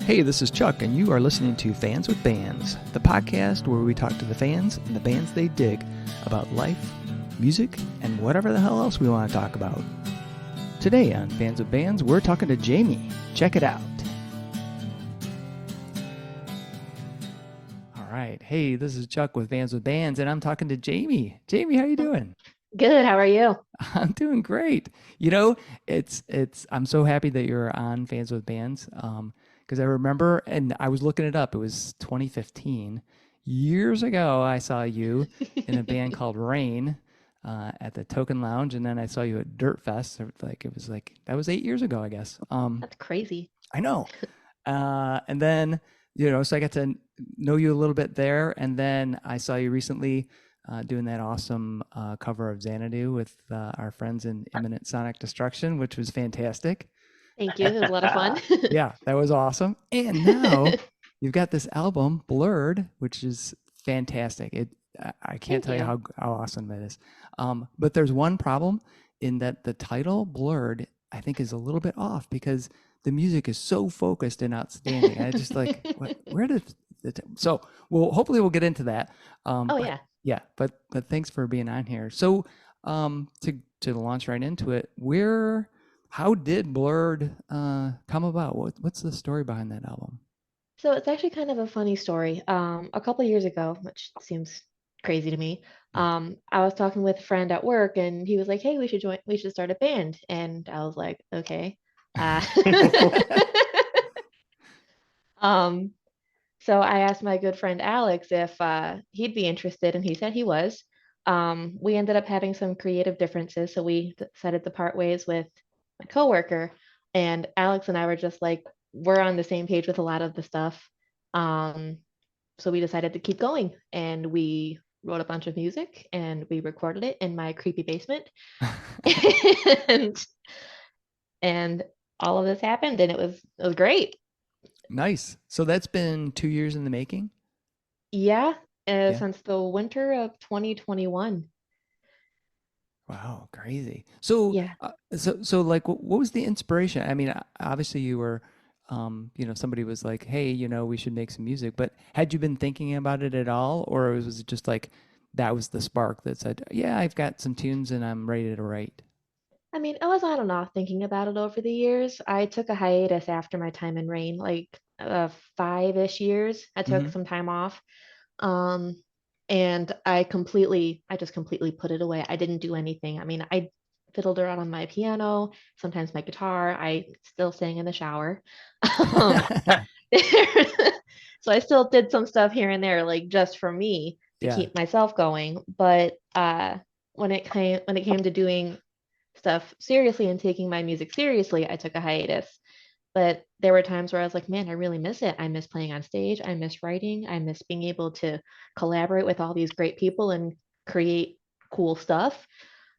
Hey, this is Chuck, and you are listening to Fans with Bands, the podcast where we talk to the fans and the bands they dig about life, music, and whatever the hell else we want to talk about. Today on Fans with Bands, we're talking to Jaimi. Check it out. All right. Hey, this is Chuck with Fans with Bands, and I'm talking to Jaimi. Jaimi, how you doing? Good. How are you? I'm doing great. You know, I'm so happy that you're on Fans with Bands. Because I remember, and I was looking it up, it was 2015. Years ago, I saw you in a band called Rain at the Token Lounge, and then I saw you at Dirt Fest. That was 8 years ago, I guess. That's crazy. I know. And then, so I got to know you a little bit there, and then I saw you recently doing that awesome cover of Xanadu with our friends in Imminent Sonic Destruction, which was fantastic. Thank you. It was a lot of fun. Yeah, that was awesome. And now you've got this album, Blurred, which is fantastic. I can't Thank tell you you. how awesome that is. But there's one problem in that the title, Blurred, I think is a little bit off because the music is so focused and outstanding. I just like, where did so hopefully we'll get into that. Oh But yeah. yeah, but thanks for being on here. So to launch right into it, how did Blurred come about? What's the story behind that album? So it's actually kind of a funny story. A couple years ago, which seems crazy to me, Yeah. I was talking with a friend at work, and he was like, "Hey, we should start a band." And I was like, "Okay." Uh, um, so I asked my good friend Alex if he'd be interested, and he said he was. We ended up having some creative differences, so we decided to part ways with my coworker. And Alex and I were just like, we're on the same page with a lot of the stuff. Um, so we decided to keep going, and we wrote a bunch of music, and we recorded it in my creepy basement. and and all of this happened, and it was great. Nice. So that's been 2 years in the making? Yeah, Yeah. since the winter of 2021. Wow, crazy. So, Yeah. like, what was the inspiration? I mean, obviously you were, somebody was like, "Hey, we should make some music." But had you been thinking about it at all, or was it just like that was the spark that said, "Yeah, I've got some tunes and I'm ready to write." I mean, I was on and off thinking about it over the years. I took a hiatus after my time in Rain, like 5-ish years. I took Hmm. some time off. Um, and I just completely put it away. I didn't do anything. I mean, I fiddled around on my piano, sometimes my guitar. I still sang in the shower. Um, so I still did some stuff here and there, like just for me to Yeah. keep myself going. But when it came to doing stuff seriously and taking my music seriously, I took a hiatus. But there were times where I was like, man, I really miss it. I miss playing on stage. I miss writing. I miss being able to collaborate with all these great people and create cool stuff.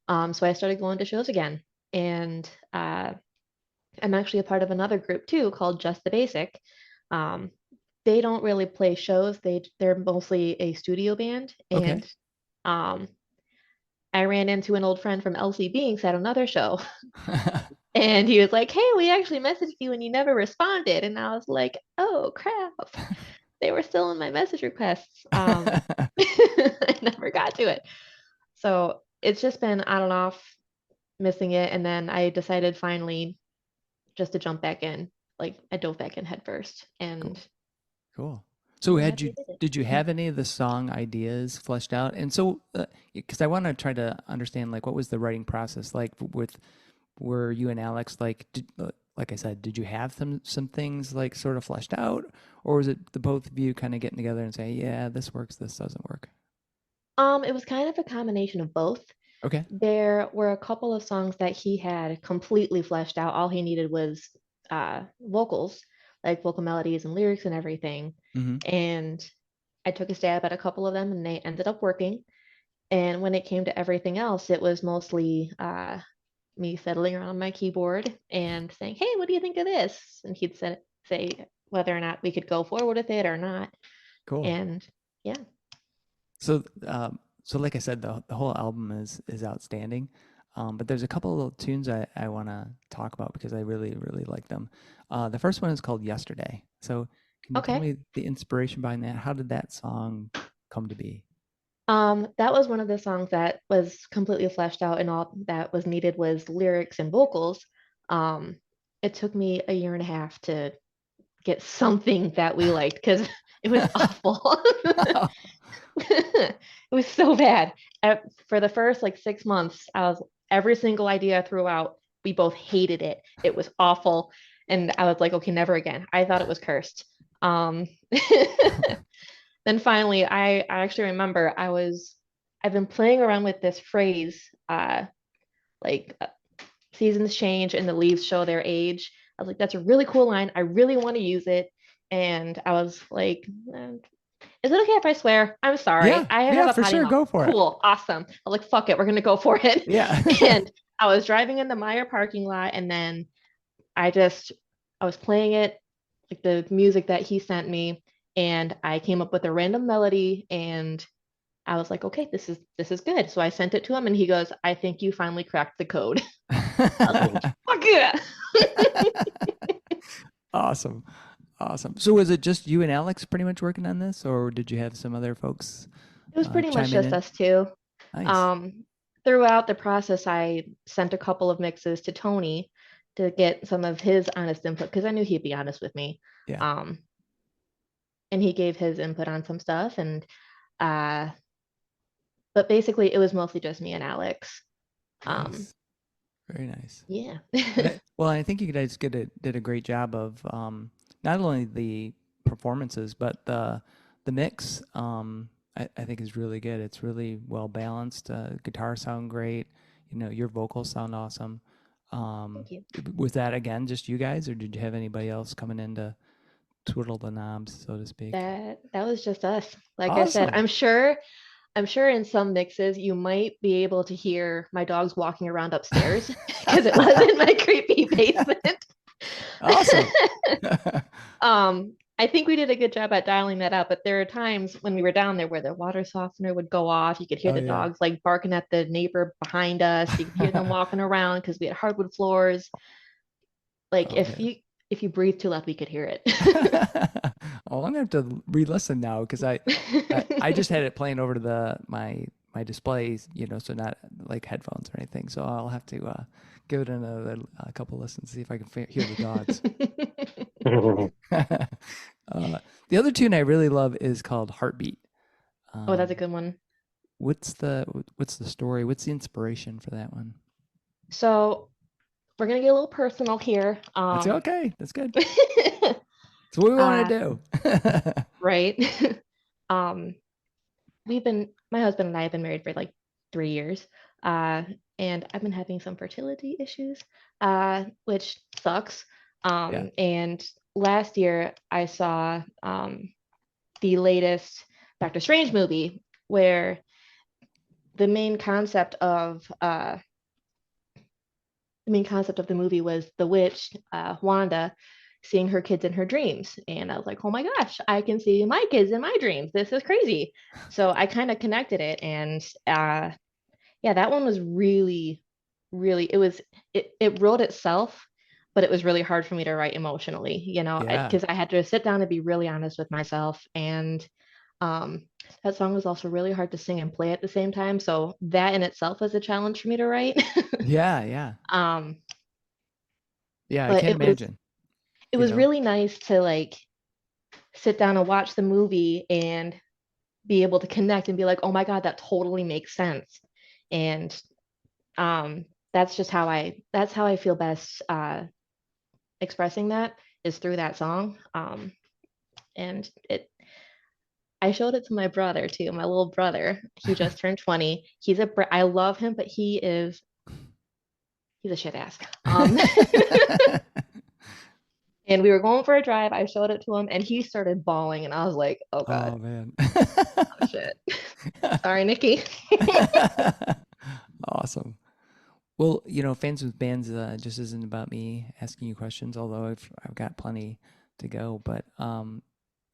So I started going to shows again. And I'm actually a part of another group too called Just the Basic. Um, they don't really play shows. They're mostly a studio band. Okay. And um, I ran into an old friend from LC Beings at another show. And he was like, "Hey, we actually messaged you and you never responded." And I was like, "Oh, crap. They were still in my message requests." I never got to it. So it's just been on and off missing it. And then I decided finally just to jump back in. Like I dove back in head first. And Cool. Cool. So I'm happy I did did you it. have any of the song ideas fleshed out? And so, because I want to try to understand, like, what was the writing process like were you and Alex like I said, did you have some things like sort of fleshed out, or was it the both of you kind of getting together and saying, yeah, this works, this doesn't work? It was kind of a combination of both. Okay. There were a couple of songs that he had completely fleshed out. All he needed was vocals, like vocal melodies and lyrics and everything. Mm-hmm. And I took a stab at a couple of them and they ended up working. And when it came to everything else, it was mostly me settling around on my keyboard and saying, "Hey, what do you think of this?" And he'd say whether or not we could go forward with it or not. Cool. And yeah. So, like I said, the whole album is outstanding. But there's a couple of tunes I want to talk about because I really, really like them. The first one is called Yesterday. So can you tell Okay. me the inspiration behind that? How did that song come to be? That was one of the songs that was completely fleshed out, and all that was needed was lyrics and vocals. Um, it took me a year and a half to get something that we liked because it was awful. It was so bad. For the first like 6 months, I was every single idea I threw out, we both hated it. It was awful. And I was like, okay, never again. I thought it was cursed. Um, then finally, I actually remember I've been playing around with this phrase, like seasons change and the leaves show their age. I was like, that's a really cool line. I really want to use it. And I was like, is it okay if I swear? I'm sorry. Yeah, I have yeah, a for potty sure. mouth. Go for it. Cool. Awesome. I was like, fuck it. We're going to go for it. Yeah. And I was driving in the Meyer parking lot and then I just, I was playing it, like the music that he sent me. And I came up with a random melody and I was like, okay, this is good. So I sent it to him and he goes, I think you finally cracked the code. I was like, fuck yeah. Awesome. Awesome. So was it just you and Alex pretty much working on this, or did you have some other folks It was pretty much chiming just in? us two. Nice. Um, Throughout the process, I sent a couple of mixes to Tony to get some of his honest input because I knew he'd be honest with me. Yeah. Um, and he gave his input on some stuff, and uh, but basically, it was mostly just me and Alex. Um, Nice. Very nice. yeah. Well, I think you guys did a great job of not only the performances, but the mix. I think is really good. It's really well balanced. Guitars sound great. You know, your vocals sound awesome. Um, Thank you. was that again just you guys, or did you have anybody else coming in to twiddle the knobs, so to speak? That was just us. Like I said, Awesome. I'm sure in some mixes you might be able to hear my dogs walking around upstairs because it was in my creepy basement. Awesome. I think we did a good job at dialing that out, but there are times when we were down there where the water softener would go off. You could hear Oh the yeah. dogs like barking at the neighbor behind us. You could hear them walking around because we had hardwood floors. Like Oh man. if you breathe too loud, we could hear Oh, I'm gonna have to re-listen now because I it. just had it playing over to my displays, you know, so not like headphones or anything. So I'll have to give it another a couple listens, see if I can hear the dogs. The other tune I really love is called Heartbeat. Oh, that's a Um, good one. what's the story? What's the inspiration for that one? So we're gonna get a little personal here. That's okay. That's good. That's what we want uh, to do. right. um, my husband and I have been married for like 3 years. Uh, and I've been having some fertility issues, which sucks. Yeah. And last year I saw the latest Doctor Strange movie where the main concept of the main concept of the movie was the witch, Wanda, seeing her kids in her dreams. And I was like, oh my gosh, I can see my kids in my dreams. This is crazy. So I kind of connected it. And yeah, that one was really, really, it wrote itself, but it was really hard for me to write emotionally, Yeah. because I had to sit down and be really honest with myself. And um, that song was also really hard to sing and play at the same time. So that in itself was a challenge for me to write. Yeah. Yeah. um, Yeah. I but can't imagine. it You was know. really nice to like sit down and watch the movie and be able to connect and be like, oh my God, that totally makes sense. And um, that's how I feel best expressing that is through that song. And it I showed it to my brother too, my little brother. He just turned 20. I love him, but he's a shit ass. And we were going for a drive. I showed it to him and he started bawling and I was like, oh God, Oh man. oh shit. Sorry, Nikki. Awesome. Well, you know, Fans with Bands just isn't about me asking you questions, although I've got plenty to go. But I'll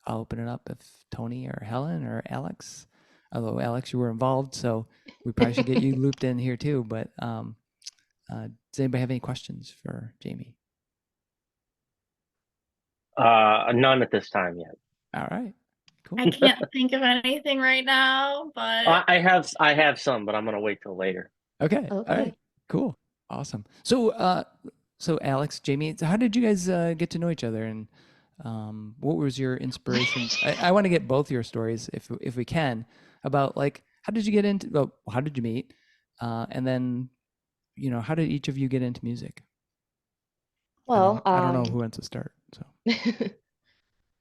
open it up if Tony or Helen or Alex, although Alex, you were involved, so we probably should get you looped in here too. But Does anybody have any questions for Jaimi? None at this time yet. All right, I cool. can't think of anything right now, but I have some, but I'm gonna wait till later. Okay, all right, Okay. cool, awesome. So Alex, Jaimi, so how did you guys get to know each other, and what was your inspiration? I want to get both your stories, if we can, about like how did you get into, well, how did you meet, and then how did each of you get into music? Well, I don't know who wants to start. So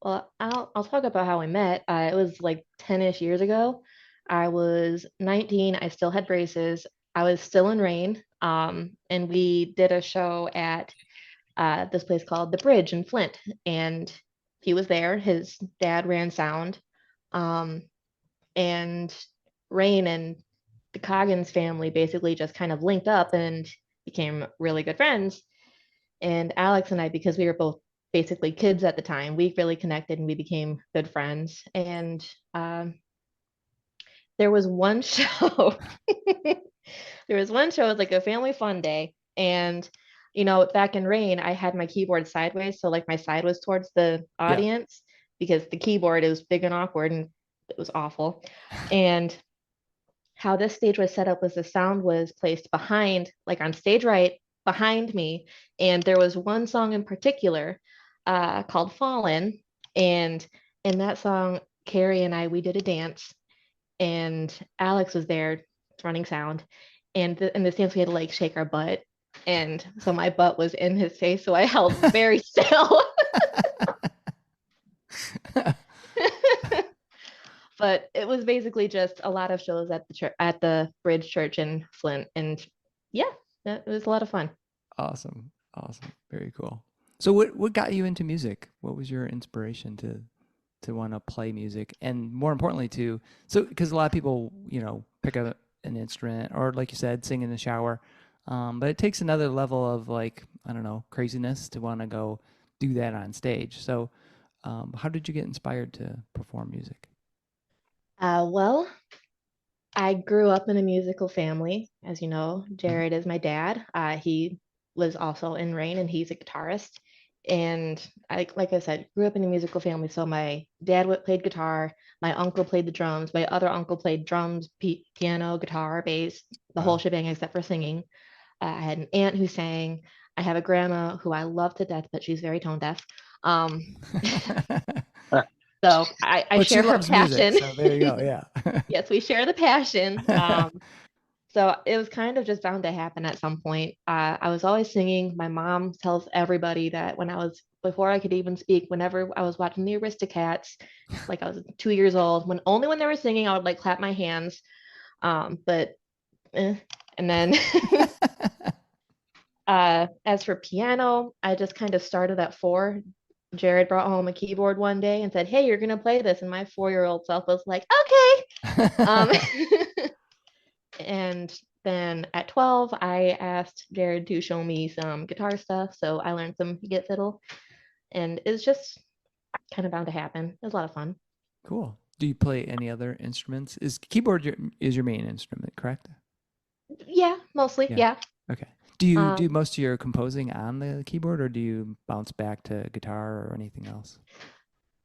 well, I'll talk about how we met. It was like 10-ish years ago. I was 19. I still had braces. I was still in Rain. And we did a show at this place called The Bridge in Flint, and he was there. His dad ran sound, um, and Rain and the Coggins family basically just kind of linked up and became really good friends. And Alex and I, because we were both basically kids at the time, we really connected and we became good friends. And there was one show, there was one show, it was like a family fun day. And, back in Rain, I had my keyboard sideways. So, like, my side was towards the yeah. audience because the keyboard is big and awkward and it was awful. And how this stage was set up was the sound was placed behind, like on stage right behind me. And there was one song in particular called Fallen. And in that song, Carrie and I, we did a dance, and Alex was there running sound. And in this dance, we had to like shake our butt. And so my butt was in his face. So I held very still. But it was basically just a lot of shows at the church, at the Bridge Church in Flint, and yeah, it was a lot of fun. Awesome. Awesome. Very cool. So what got you into music? What was your inspiration to want to play music? And more importantly to so because a lot of people, pick up an instrument or like you said, sing in the shower. But it takes another level of like, I don't know, craziness to want to go do that on stage. So how did you get inspired to perform music? Well, I grew up in a musical family. As you know, Mhm. Jared is my dad. He was also in Rain, and he's a guitarist. And like I said, grew up in a musical family. So my dad played guitar. My uncle played the drums. My other uncle played drums, piano, guitar, bass, the whole Wow. shebang except for singing. I had an aunt who sang. I have a grandma who I love to death, but she's very tone deaf. Um, so I But she share her loves music, passion. so there you go. Yeah. Yes, we share the passion. So it was kind of just bound to happen at some point. I was always singing. My mom tells everybody that before I could even speak, whenever I was watching the Aristocats, like I was 2 years old, only when they were singing, I would like clap my hands. But and then as for piano, I just kind of started at 4. Jared brought home a keyboard one day and said, "Hey, you're gonna play this," and my 4-year-old self was like, "Okay." Um, And then at 12, I asked Jared to show me some guitar stuff. So I learned some git fiddle, and it's just kind of bound to happen. It was a lot of fun. Cool. Do you play any other instruments? Is keyboard is your main instrument, correct? Yeah, mostly. Yeah. Yeah. Okay. Do you do Um, most of your composing on the keyboard, or do you bounce back to guitar or anything else?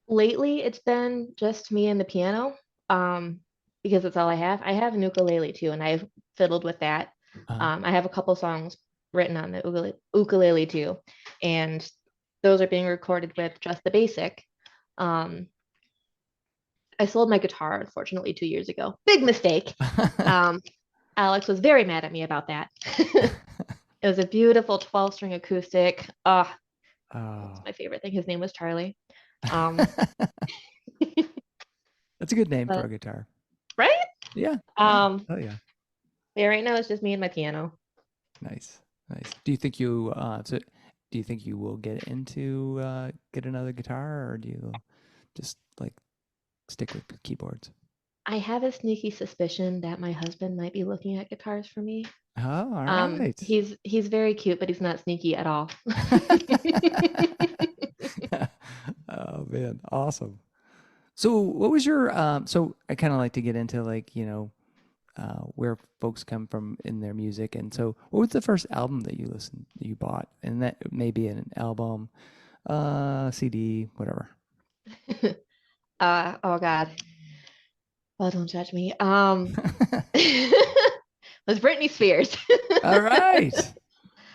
Lately, it's been just me and the piano, um, because that's all I have. I have an ukulele too, and I've fiddled with that. Uh, I have a couple songs written on the ukulele too, and those are being recorded with just the basic. Um, I sold my guitar, unfortunately, 2 years ago. Big mistake. Um, Alex was very mad at me about that. It was a beautiful 12-string acoustic. That's oh. my favorite thing. His name was Charlie. Um, That's a good name for a but guitar. right? Yeah. Yeah. Um, Oh yeah. yeah, right now it's just me and my piano. Nice. Nice. Do you think you will get into get another guitar, or do you just like stick with keyboards? I have a sneaky suspicion that my husband might be looking at guitars for me. Oh, all right. He's very cute, but he's not sneaky at all. Oh man, awesome. So what was your so I kind of like to get into like, where folks come from in their music. And so, what was the first album that you bought? And that may be an album, CD, whatever. Oh God. Oh, don't judge me. It was Britney Spears. All right.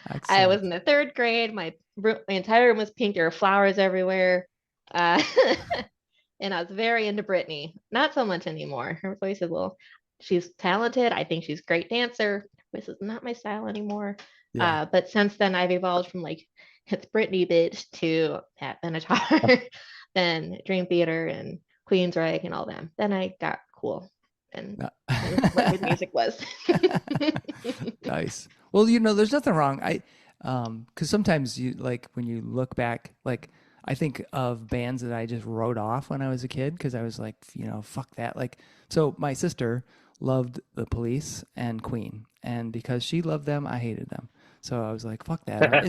I was Excellent. in the third grade. My entire room was pink. There were flowers everywhere. Uh, and I was very into Britney. Not so much anymore. Her voice is a little, she's talented. I think she's a great dancer. This is not my style anymore. Yeah. But since then, I've evolved from like, it's Britney bitch to Pat Benatar, then Dream Theater and Queensryche and all them. Then I got cool and No. what his music was. Nice. Well, there's nothing wrong. Because sometimes you like when you look back, like I think of bands that I just wrote off when I was a kid because I was like, fuck that. Like, so my sister loved the Police and Queen, and because she loved them, I hated them. So I was like, fuck that.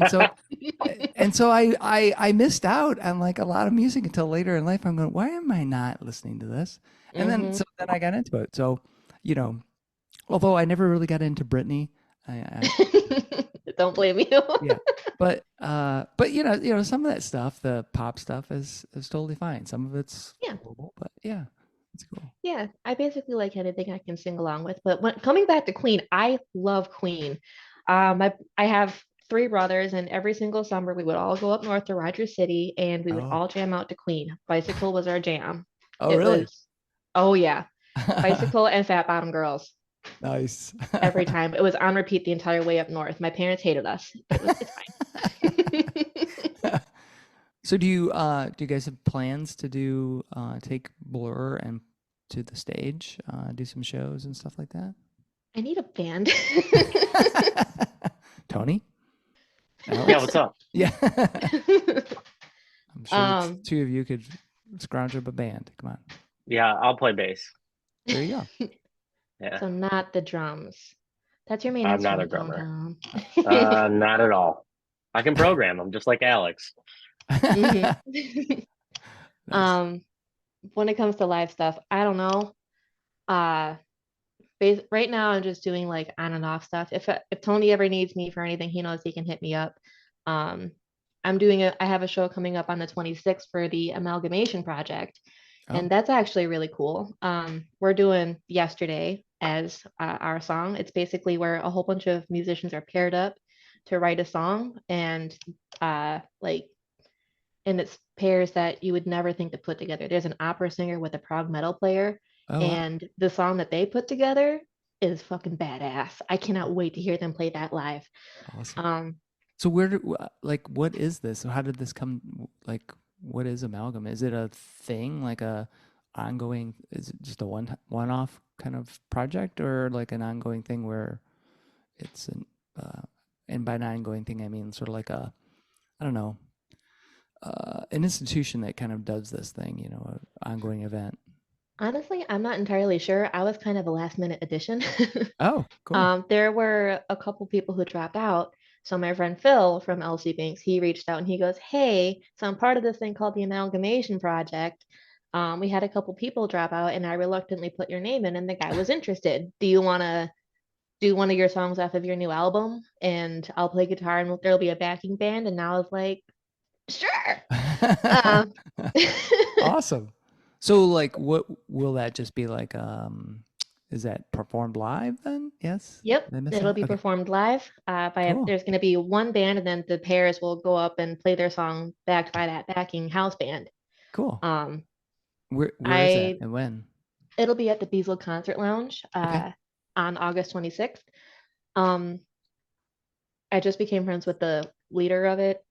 And so I missed out on like a lot of music until later in life. I'm going, why am I not listening to this? And then so then I got into it. So, although I never really got into Britney, Don't blame you. yeah, but some of that stuff, the pop stuff is totally fine. Some of it's Yeah. horrible, but yeah, it's cool. Yeah, I basically like anything I can sing along with. But when coming back to Queen, I love Queen. I have three brothers, and every single summer we would all go up north to Rogers City, and we would all jam out to Queen. Bicycle was our jam. Oh, It really? was, oh yeah, Bicycle and Fat Bottom Girls Nice. every time. It was on repeat the entire way up north. My parents hated us. It's fine. So do you guys have plans to take Blur and to the stage, do some shows and stuff like that? I need a band. Tony? Yeah, what's up? Yeah. I'm sure Um, two of you could scrounge up a band. Come on. Yeah, I'll play bass. There you go. Yeah, So not the drums. That's your main I'm not a instrument, drummer. Tom. Not at all. I can program them just like Alex. Mhm. Nice. When it comes to live stuff, I don't know. Uh, right now I'm just doing like on and off stuff. If Tony ever needs me for anything, he knows he can hit me up. Um, I have a show coming up on the 26th for the Amalgamation Project, Oh, and that's actually really cool. We're doing Yesterday as our song. It's basically where a whole bunch of musicians are paired up to write a song, and like and it's pairs that you would never think to put together. There's an opera singer with a prog metal player, oh, wow. and the song that they put together is fucking badass. I cannot wait to hear them play that live. Awesome. Um, So what is this? How did this come? Like, what is Amalgam? Is it a thing, like a ongoing? Is it just a one-off kind of project, or like an ongoing thing where it's and by an ongoing thing I mean sort of like I don't know, an institution that kind of does this thing, an ongoing event. Honestly, I'm not entirely sure. I was kind of a last minute addition. Oh, cool. There were a couple people who dropped out. So my friend Phil from LC Banks, he reached out and he goes, "Hey, so I'm part of this thing called the Amalgamation Project. We had a couple people drop out, and I reluctantly put your name in, and the guy was interested. Do you want to do one of your songs off of your new album? And I'll play guitar, and there'll be a backing band." And I was like, "Sure." Um, Awesome. So like what will that just be like is that performed live then? Yes? Yep, Did I miss it'll that? be Okay. performed live Cool. there's going to be one band, and then the pairs will go up and play their song backed by that backing house band. Cool. Um, Where is that I and when? It'll be at the Beazle Concert Lounge Okay. on August 26th. Um, I just became friends with the leader of it,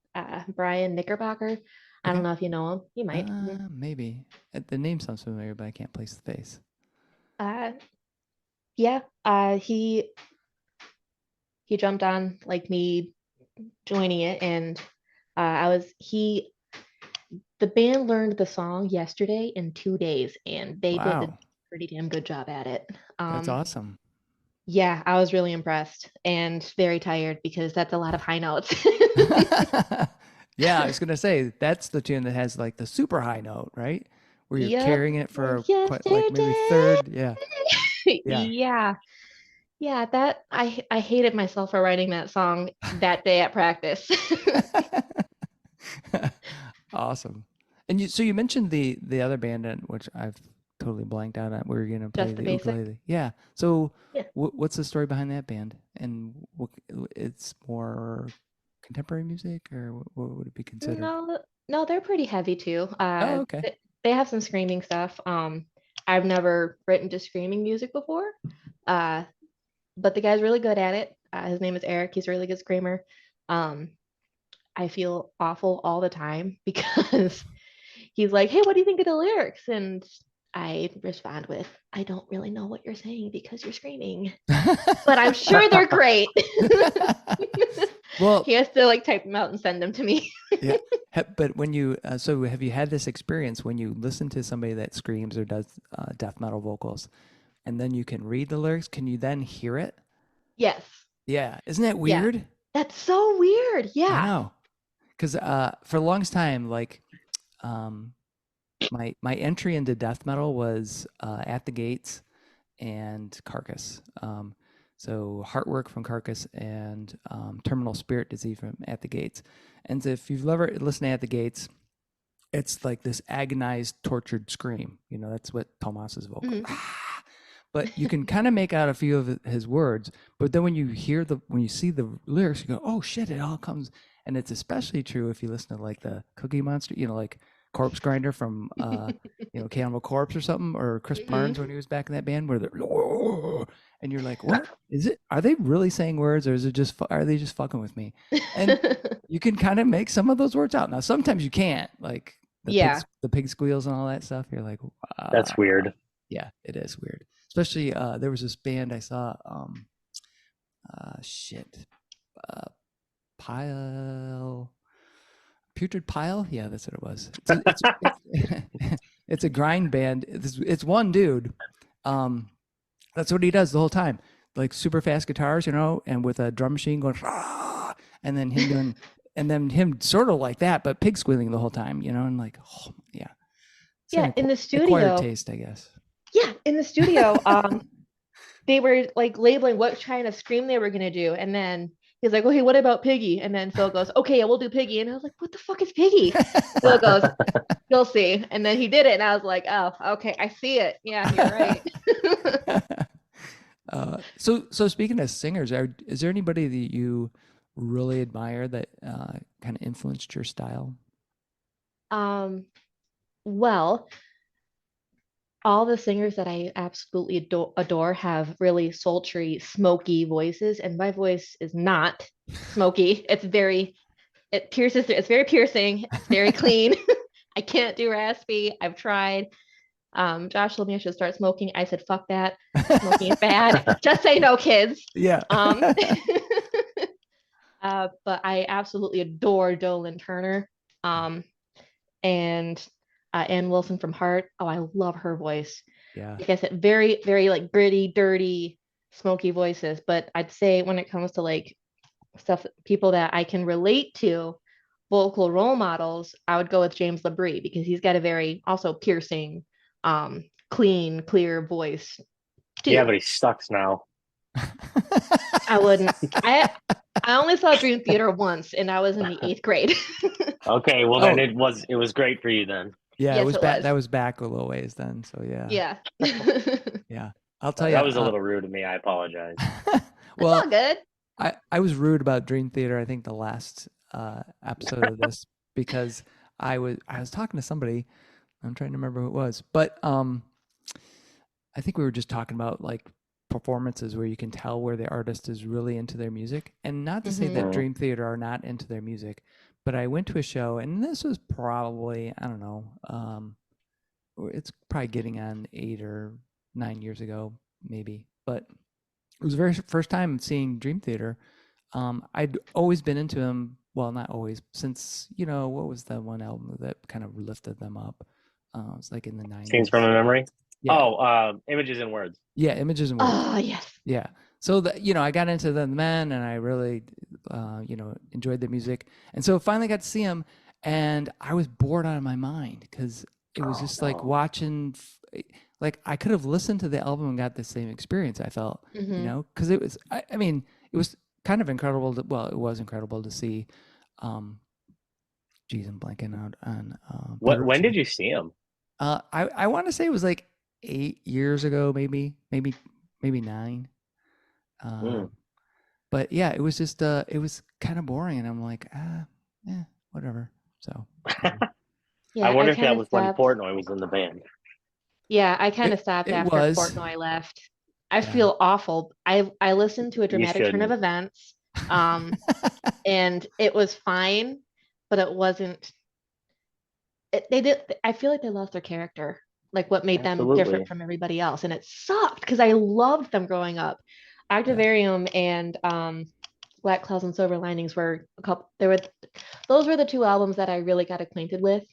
Brian Knickerbocker. I don't Okay. know if you know him. You might. Maybe. The name sounds familiar, but I can't place the face. Uh, yeah, he jumped on like me joining it, and I was he the band learned the song yesterday in 2 days, and they did a Wow. pretty damn good job at it. That's awesome. Yeah, I was really impressed and very tired because that's a lot of high notes. Yeah, I was gonna say that's the tune that has like the super high note, right? Where you're Yep. carrying it for quite like maybe Yesterday. third. Yeah. Yeah. Yeah, that I hated myself for writing that song that day at practice. Awesome. And so you mentioned the other band, which I've totally blanked out on, where you're gonna play Just the the basic. ukulele. Yeah. So Yeah. what's the story behind that band? And it's more contemporary music, or what would it be considered? No, they're pretty heavy too. Oh, okay. They have some screaming stuff. I've never written to screaming music before. Uh, but the guy's really good at it. His name is Eric. He's a really good screamer. Um, I feel awful all the time because he's like, "Hey, what do you think of the lyrics?" And I respond with, "I don't really know what you're saying because you're screaming, but I'm sure they're great." Well, he has to like type them out and send them to me. yeah. But when you so have you had this experience when you listen to somebody that screams or does death metal vocals, and then you can read the lyrics? Can you then hear it? Yes. Yeah. Isn't that Yeah. weird? That's so weird. I Yeah. know. Because for the longest time, like um, my entry into death metal was At the Gates and Carcass. So Heartwork from Carcass and Terminal Spirit Disease from At the Gates. And if you've ever listened to At the Gates, it's like this agonized, tortured scream. You know, that's what Tomas's vocal. Mhm. Ah! But you can kind of make out a few of his words. But then when you see the lyrics, you go, "Oh shit!" It all comes, and it's especially true if you listen to like the Cookie Monster, you know, like Corpse Grinder from, Cannibal Corpse or something, or Chris Barnes when he was back in that band, where they're, "Oh," and you're like, "What is it? Are they really saying words, or is it just are they just fucking with me?" And you can kind of make some of those words out. Now, sometimes you can't, like Yeah. the pig squeals and all that stuff. You're like, That's weird. yeah, it is weird. Especially there was this band I saw, shit, Pile, Putrid Pile. Yeah, that's what it was. It's a grind band. It's one dude. That's what he does the whole time, like super fast guitars, you know, and with a drum machine going, "Ah," and then him doing, and then him sort of like that, but pig squealing the whole time, you know, and like, oh yeah, it's Yeah, an in the acquired studio. taste, I guess. Yeah, in the studio, they were like labeling what kind of scream they were gonna do, and then he's like, "Okay, what about Piggy?" And then Phil goes, "Okay, yeah, we'll do Piggy." And I was like, "What the fuck is Piggy?" Phil goes, "You'll see." And then he did it, and I was like, "Oh, okay, I see it. Yeah, you're right." So speaking of singers, is there anybody that you really admire that kind of influenced your style? Well, all the singers that I absolutely adore have really sultry, smoky voices, and my voice is not smoky. It pierces. It's very piercing. It's very clean. I can't do raspy. I've tried. Josh told me I should start smoking. I said, "Fuck that. Smoking is bad. Just say no, kids." Yeah. But I absolutely adore Dolan Turner. Um, and Ann Wilson from Heart. Oh, I love her voice. Yeah. Like I said, very, very like gritty, dirty, smoky voices. But I'd say when it comes to like stuff, people that I can relate to, vocal role models, I would go with James LaBrie because he's got a very also piercing, clean, clear voice too. Yeah, but he sucks now. I wouldn't. I only saw Dream Theater once, and I was in the 8th grade. Okay, well then it was great for you then. Yeah, Yes, it was it back. was. That was back a little ways then. So yeah. Yeah. Yeah. I'll tell you. That was a little rude of me. I apologize. Well, It's all good. I was rude about Dream Theater, I think the last episode of this, because I was talking to somebody. I'm trying to remember who it was, but I think we were just talking about like performances where you can tell where the artist is really into their music. And not to say that Mhm. Dream Theater are not into their music, but I went to a show, and this was probably, I don't know, it's probably getting on 8 or 9 years ago, maybe. But it was the very first time seeing Dream Theater. I'd always been into them. Well, not always, since, what was the one album that kind of lifted them up? It was like in the 90s. Scenes from a Memory. Yeah. Oh, Images and Words. Yeah, Images and Words. Oh, yes. Yeah. So I got into them then, and I really, enjoyed the music. And so finally got to see them, and I was bored out of my mind because it was just like watching, like I could have listened to the album and got the same experience I felt, Mm-hmm. because it was, I mean, it was kind of incredible well, it was incredible to see, um, geez, I'm blanking out on, When did you see him? I want to say it was like 8 years ago, maybe 9. Mm. But yeah, it was just, it was kind of boring. And I'm like, whatever. So anyway. I Yeah, I wonder if kind that of was when stopped. Portnoy was in the band. Yeah, I kind it, of stopped it after was, Portnoy left. I yeah. feel awful. I listened to A You Dramatic Turn of shouldn't. Events, and it was fine, but it wasn't. They did. I feel like they lost their character, like what made them different Absolutely. from everybody else, and it sucked because I loved them growing up. Yeah. Activarium and Black Clouds and Silver Linings were a couple. Those were the two albums that I really got acquainted with.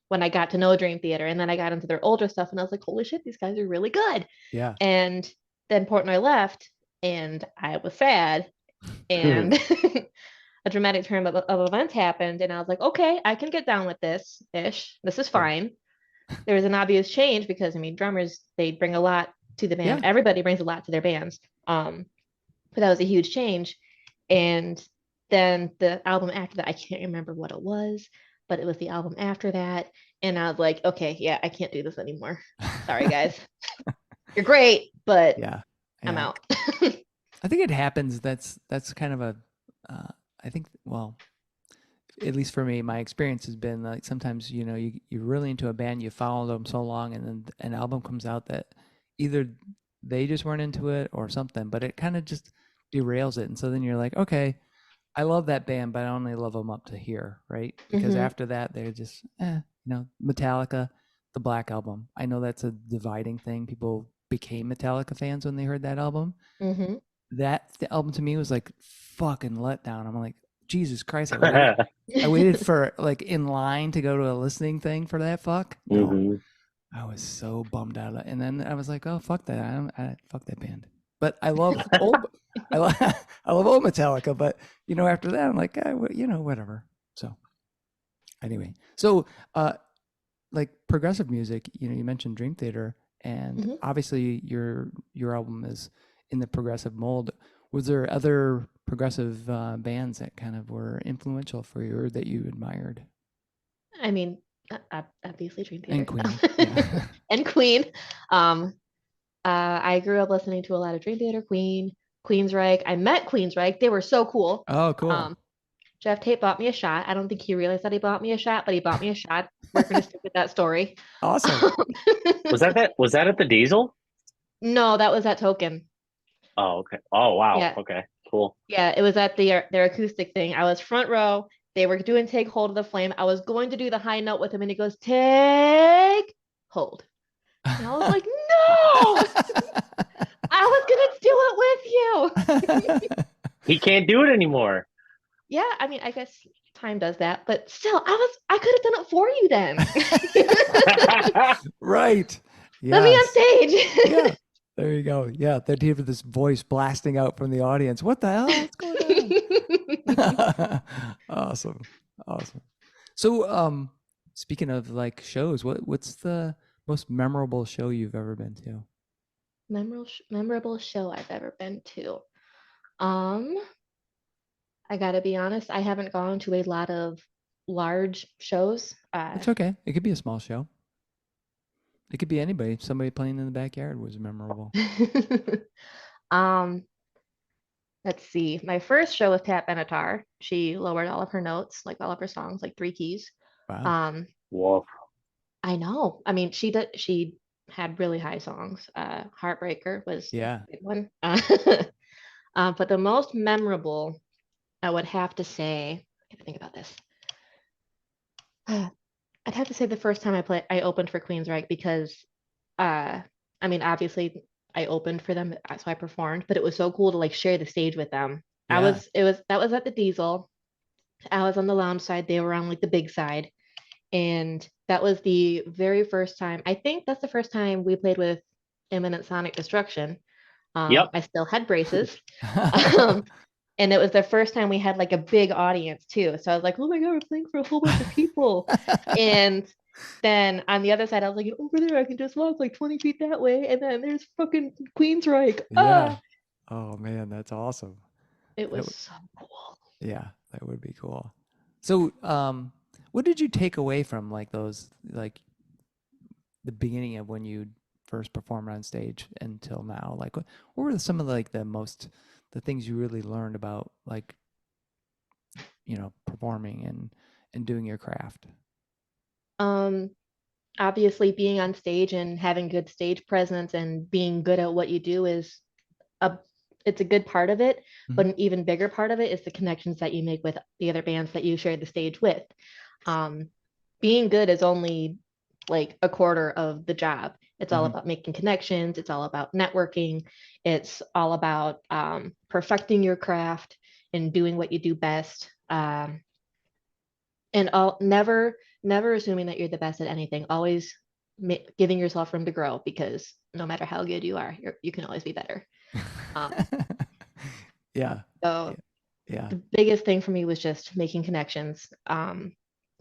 When I got to know Dream Theater, and then I got into their older stuff, and I was like, holy shit, these guys are really good. Yeah. And then Portnoy left, and I was sad, and a dramatic turn of events happened, and I was like, okay, I can get down with this ish. This is Sure. fine. There was an obvious change because I mean, drummers, they bring a lot to the band. Yeah. Everybody brings a lot to their bands. But that was a huge change. And then the album after that, I can't remember what it was, but it was the album after that. And I was like, okay, yeah, I can't do this anymore. Sorry, guys. You're great, but Yeah. I'm out. I think it happens. That's kind of a, I think, well, at least for me, my experience has been like sometimes, you're really into a band, you follow them so long, and then an album comes out that either they just weren't into it or something, but it kind of just derails it. And so then you're like, okay, I love that band, but I only love them up to here, right? Because Mhm. after that, they're just, Metallica, the Black Album. I know that's a dividing thing. People became Metallica fans when they heard that album. Mhm. The album to me was like fucking letdown. I'm like, Jesus Christ, I waited for like in line to go to a listening thing for that. Fuck no. Mhm. I was so bummed out. And then I was like, oh fuck that. Fuck that band. But I love old I love I love old Metallica, but after that I'm like, whatever. So anyway. So like progressive music, you mentioned Dream Theater, and Mhm. obviously your album is in the progressive mold. Was there other progressive bands that kind of were influential for you or that you admired? I mean, obviously Dream And Theater. Queen, yeah. And Queen. I grew up listening to a lot of Dream Theater, Queen, Queensryche. I met Queensryche. They were so cool. Oh, cool. Jeff Tate bought me a shot. I don't think he realized that he bought me a shot, but he bought me a shot. We're going to stick with that story. Awesome. Was that at the Diesel? No, that was at Token. Oh, okay. Oh, wow. Yeah. Okay, cool. Yeah, it was at their acoustic thing. I was front row. They were doing Take Hold of the Flame. I was going to do the high note with him, and he goes, Take Hold. And I was like, no! I was gonna do it with you. He can't do it anymore. Yeah, I mean, I guess time does that, but still, I could have done it for you then. Right. Let me on stage. Yeah. There you go. Yeah, they'd hear this voice blasting out from the audience. What the hell? What's going on? Awesome. So, speaking of like shows, what's the most memorable show you've ever been to? Memorable show I've ever been to. I gotta be honest, I haven't gone to a lot of large shows. It's okay. It could be a small show. It could be anybody. Somebody playing in the backyard was memorable. Let's see. My first show with Pat Benatar. She lowered all of her notes, like all of her songs, like 3 keys. Wow. Woof. I know. I mean, she had really high songs. Heartbreaker was Yeah. a big one. But the most memorable, I would have to say, I gotta think about this. I'd have to say the first time I opened for Queensryche because, I mean, obviously I opened for them, so I performed, but it was so cool to like share the stage with them. Yeah. That was at the Diesel. I was on the lounge side, they were on like the big side, and that was the very first time. I think that's the first time we played with Imminent Sonic Destruction. Yep. I still had braces. And it was the first time we had like a big audience too. So I was like, oh my God, we're playing for a whole bunch of people. And then on the other side, I was like, over there, I can just walk like 20 feet that way. And then there's fucking Queensryche. Yeah. Oh man, that's awesome. It That was so cool. Yeah, that would be cool. So, what did you take away from like those, like the beginning of when you first performed on stage until now? Like, what were some of like the things you really learned about like, performing and doing your craft? Um, Obviously being on stage and having good stage presence and being good at what you do is a it's a good part of it, but Mhm. an even bigger part of it is the connections that you make with the other bands that you share the stage with. Um, Being good is only like a quarter of the job. It's all Mhm. about making connections. It's all about networking. It's all about perfecting your craft and doing what you do best. And never assuming that you're the best at anything. Always giving yourself room to grow because no matter how good you are, you can always be better. Um, Yeah. so Yeah. Yeah. the biggest thing for me was just making connections.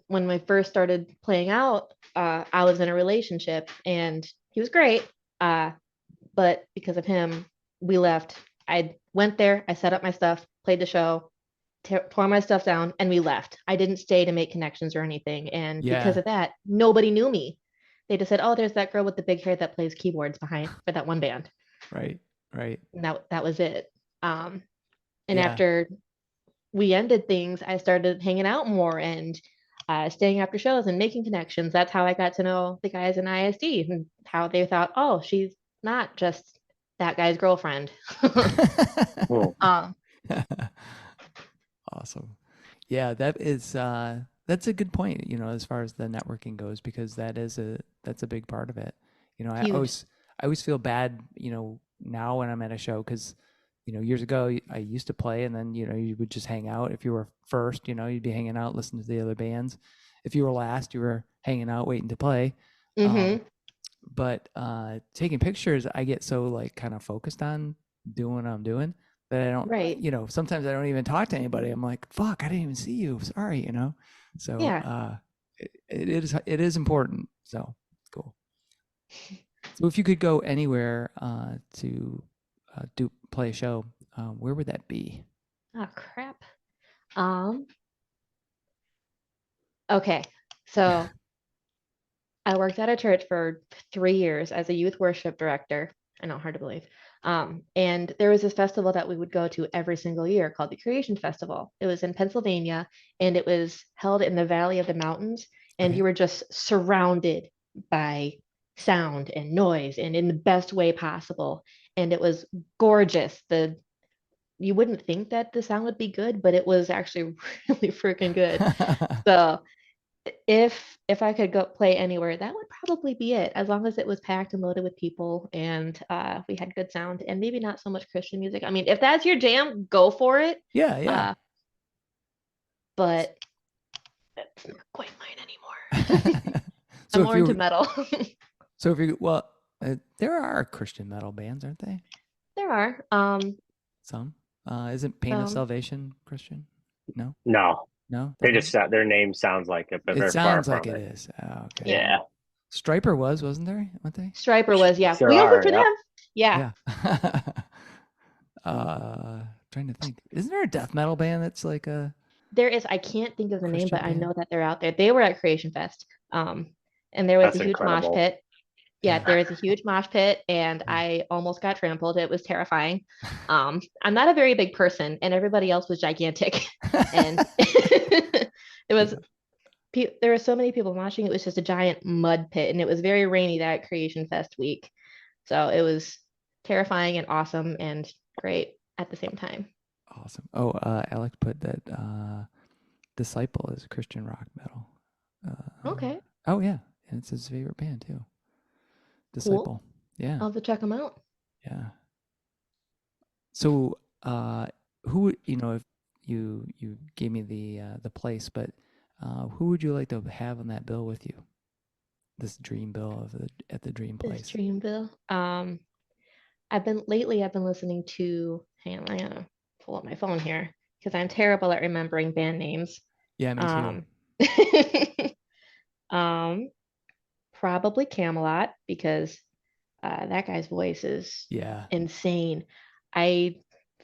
When I first started playing out, I was in a relationship and he was great. But because of him, we left. I went there, I set up my stuff, played the show, tore my stuff down, and we left. I didn't stay to make connections or anything. And because Yeah. of that, nobody knew me. They just said, oh, there's that girl with the big hair that plays keyboards behind for that one band. Right. Right. And that was it. And Yeah. after we ended things, I started hanging out more and staying after shows and making connections. That's how I got to know the guys in ISD and how they thought, oh, she's not just that guy's girlfriend. Cool. Awesome. Yeah, that's a good point, as far as the networking goes, because that's a big part of it. I Huge. always feel bad, now when I'm at a show because, years ago I used to play and then, you would just hang out. If you were first, you'd be hanging out, listening to the other bands. If you were last, you were hanging out, waiting to play. Um, Mm-hmm. but taking pictures, I get so like kind of focused on doing what I'm doing that I don't, Right. sometimes I don't even talk to anybody. I'm like, fuck, I didn't even see you. Sorry. So Yeah. it is important. So it's cool. So if you could go anywhere to do play a show, where would that be? Oh crap. Um, okay. So I worked at a church for 3 years as a youth worship director. I know, hard to believe. And there was this festival that we would go to every single year called the Creation Festival. It was in Pennsylvania and it was held in the Valley of the Mountains. And Okay. you were just surrounded by sound and noise and in the best way possible. And it was gorgeous. You wouldn't think that the sound would be good, but it was actually really freaking good. So if I could go play anywhere, that would probably be it, as long as it was packed and loaded with people and we had good sound and maybe not so much Christian music. I mean, if that's your jam, go for it. Yeah, yeah. But that's not quite mine anymore. I'm So if more into you metal. so if you well, there are Christian metal bands, aren't they? There are Some. Isn't Pain of some. Salvation Christian? No, No, no, they they're not. just their name sounds like it, but It they're far sounds like from it it. is. Oh, okay. Yeah. Yeah, Striper wasn't there? Weren't they? Striper was, yeah. sure We opened are. for Yep. them. Yeah. Yeah. Trying to think. Isn't there a death metal band that's like a There is, I can't think of the name, Christian but I band? know that they're out there. They were at Creation Fest. And there was a That's huge mosh incredible. pit. Yeah, Yeah. there was a huge mosh pit and Yeah. I almost got trampled. It was terrifying. I'm not a very big person and everybody else was gigantic. And it was Yeah. there were so many people moshing. It was just a giant mud pit and it was very rainy that Creation Fest week. So it was terrifying and awesome and great at the same time. Awesome. Oh, Alex put that Disciple is Christian rock metal. Okay, Oh yeah, and it's his favorite band too. cool. Disciple. Yeah, I'll have to check them out. yeah. So, who if you gave me the place, but who would you like to have on that bill with you? This dream bill at the dream This place. Dreamville. I've been listening to, hang on, I'm gonna pull up my phone here because I'm terrible at remembering band names. Yeah, me too. Um, um, probably Camelot because that guy's voice is Yeah. insane. I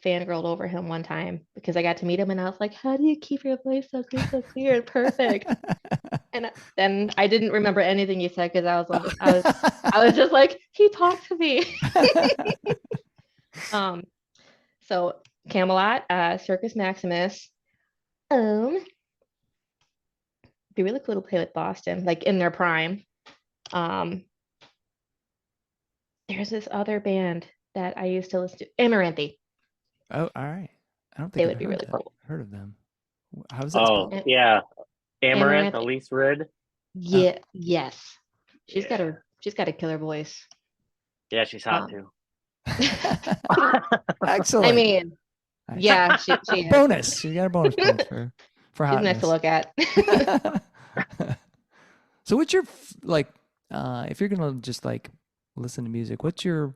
fangirled over him one time because I got to meet him and I was like, how do you keep your voice so clear and perfect? And then I didn't remember anything he said because I was just like, he talked to me. So Camelot, Circus Maximus. Be really cool to play with Boston, like in their prime. Um, there's this other band that I used to listen to, Amaranthi. Oh, all right. I don't think They I've would be really cool. heard of them. How's that Oh, spelled? yeah. Amaranth, Amaranthi. Elise Rid. Yeah, yes. She's got Yeah. a killer voice. Yeah, she's hot too. Excellent. I mean, Nice. yeah, she is. Bonus. She got a bonus point for She's hotness. nice to look at. So what's your if you're gonna just like listen to music, what's your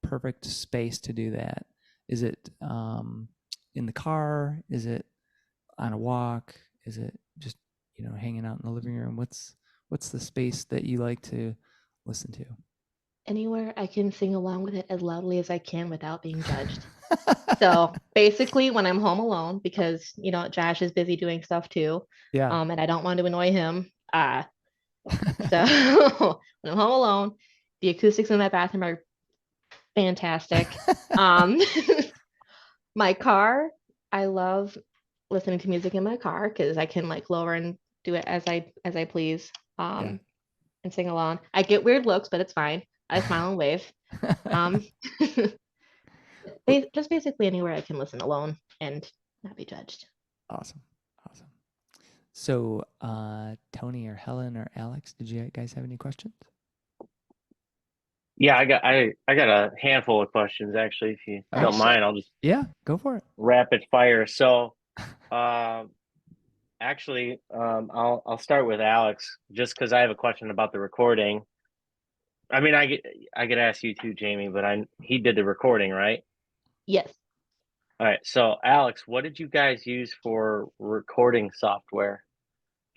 perfect space to do that? Is it in the car? Is it on a walk? Is it just hanging out in the living room? What's the space that you like to listen to? Anywhere I can sing along with it as loudly as I can without being judged. So basically when I'm home alone, because Josh is busy doing stuff too. Yeah. And I don't want to annoy him. So when I'm home alone, the acoustics in my bathroom are fantastic. My car, I love listening to music in my car because I can like lower and do it as I please. Yeah. And sing along. I get weird looks, but it's fine. I smile and wave. Just basically anywhere I can listen alone and not be judged. Awesome. So, Tony or Helen or Alex, did you guys have any questions? Yeah, I got a handful of questions actually. If you don't mind, I'll just go for it. Rapid fire. So, actually, I'll start with Alex just because I have a question about the recording. I mean, I get ask you too, Jaimi, but he did the recording, right? Yes. All right. So, Alex, what did you guys use for recording software?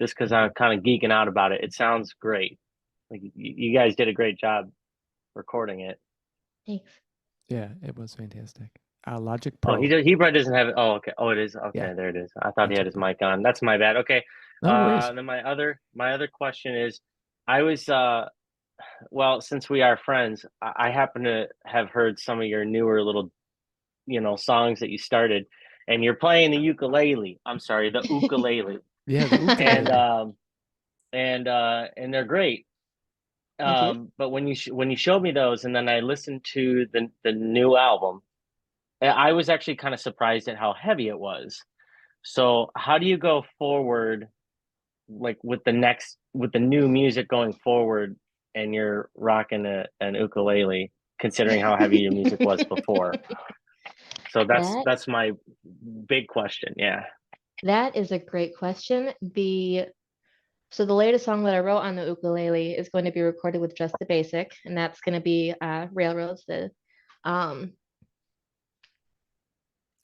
Just because I'm kind of geeking out about it. It sounds great. Like you guys did a great job recording it. Thanks. Yeah, it was fantastic. Logic Pro. Oh, he probably doesn't have it. Oh, okay. Oh, it is. Okay, yeah. There it is. I thought he had his mic on. That's my bad. Okay. No then my other question is, I was well, since we are friends, I happen to have heard some of your newer little, songs that you started, and you're playing the ukulele. I'm sorry, the ukulele. Yeah, the ukulele. and they're great. But when you showed me those, and then I listened to the new album, I was actually kind of surprised at how heavy it was. So how do you go forward, like with the new music going forward, and you're rocking an ukulele, considering how heavy your music was before? So that's my big question. Yeah. That is a great question. So the latest song that I wrote on the ukulele is going to be recorded with just the basic, and that's going to be Railroads, the